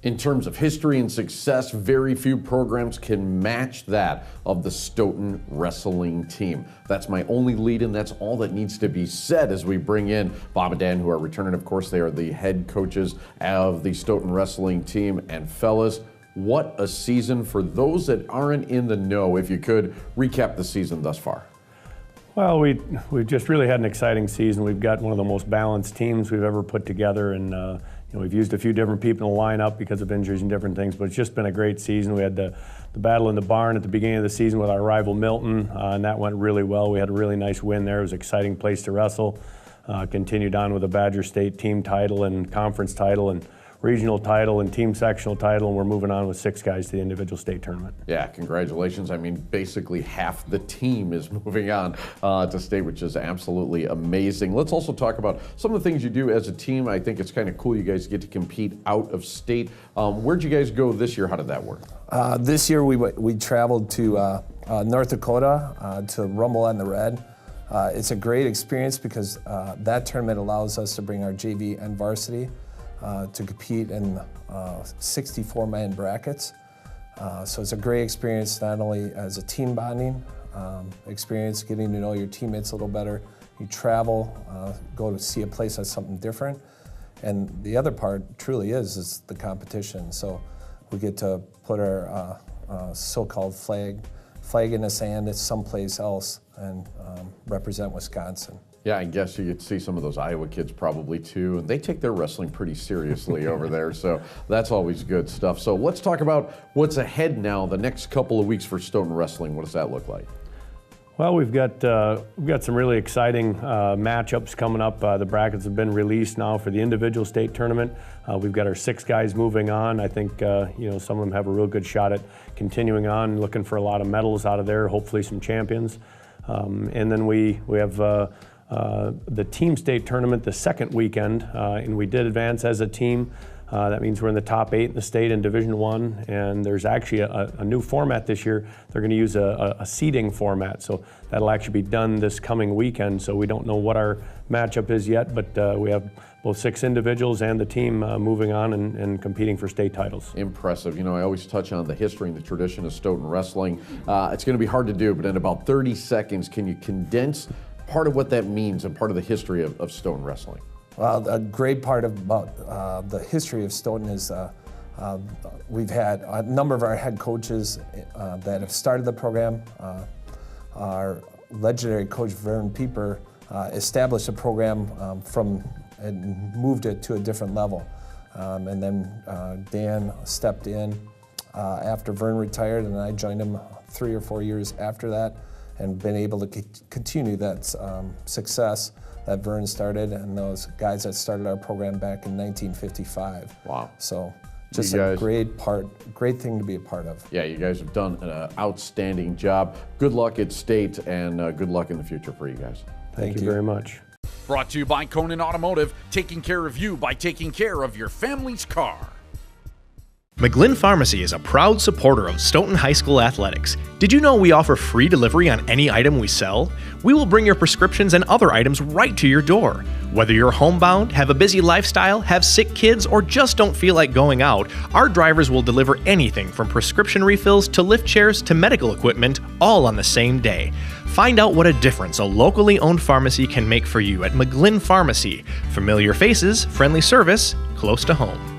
In terms of history and success, very few programs can match that of the Stoughton wrestling team. That's my only lead, and that's all that needs to be said as we bring in Bob and Dan, who are returning. Of course, they are the head coaches of the Stoughton wrestling team. And fellas, what a season. For those that aren't in the know, if you could recap the season thus far. Well, we've just really had an exciting season. We've got one of the most balanced teams we've ever put together, and we've used a few different people in the lineup because of injuries and different things, but it's just been a great season. We had the battle in the barn at the beginning of the season with our rival Milton, and that went really well. We had a really nice win there. It was an exciting place to wrestle. Continued on with the Badger State team title and conference title and regional title and team sectional title, and we're moving on with 6 guys to the individual state tournament. Yeah, congratulations. I mean, basically half the team is moving on to state, which is absolutely amazing. Let's also talk about some of the things you do as a team. I think it's kind of cool you guys get to compete out of state. Where'd you guys go this year? How did that work? This year we traveled to North Dakota to Rumble on the Red. It's a great experience because that tournament allows us to bring our JV and varsity to compete in 64-man brackets. So it's a great experience, not only as a team bonding experience, getting to know your teammates a little better. You travel, go to see a place that's something different. And the other part truly is the competition. So we get to put our so-called flag in the sand at someplace else and represent Wisconsin. Yeah, I guess you get to see some of those Iowa kids probably too, and they take their wrestling pretty seriously over there, so that's always good stuff. So let's talk about what's ahead now, the next couple of weeks for Stoughton wrestling. What does that look like? Well, we've got some really exciting matchups coming up. The brackets have been released now for the individual state tournament. We've got our 6 guys moving on. I think some of them have a real good shot at continuing on, looking for a lot of medals out of there, hopefully some champions. And then we have the team state tournament the second weekend, and we did advance as a team. That means we're in the top 8 in the state in Division I, and there's actually a new format this year. They're going to use a seeding format, so that'll actually be done this coming weekend. So we don't know what our matchup is yet, but we have both 6 individuals and the team moving on and competing for state titles. Impressive. I always touch on the history and the tradition of Stoughton wrestling. It's going to be hard to do, but in about 30 seconds, can you condense part of what that means and part of the history of Stoughton wrestling? Well, a great part about the history of Stoughton is we've had a number of our head coaches that have started the program. Our legendary coach, Vern Pieper, established a program and moved it to a different level. And then Dan stepped in after Vern retired, and I joined him 3 or 4 years after that, and been able to continue that success that Vern started, and those guys that started our program back in 1955. Wow. So just a great thing to be a part of. Yeah, you guys have done an outstanding job. Good luck at state, and good luck in the future for you guys. Thank you very much. Brought to you by Conan Automotive, taking care of you by taking care of your family's car. McGlynn Pharmacy is a proud supporter of Stoughton High School athletics. Did you know we offer free delivery on any item we sell? We will bring your prescriptions and other items right to your door. Whether you're homebound, have a busy lifestyle, have sick kids, or just don't feel like going out, our drivers will deliver anything from prescription refills to lift chairs to medical equipment, all on the same day. Find out what a difference a locally owned pharmacy can make for you at McGlynn Pharmacy. Familiar faces, friendly service, close to home.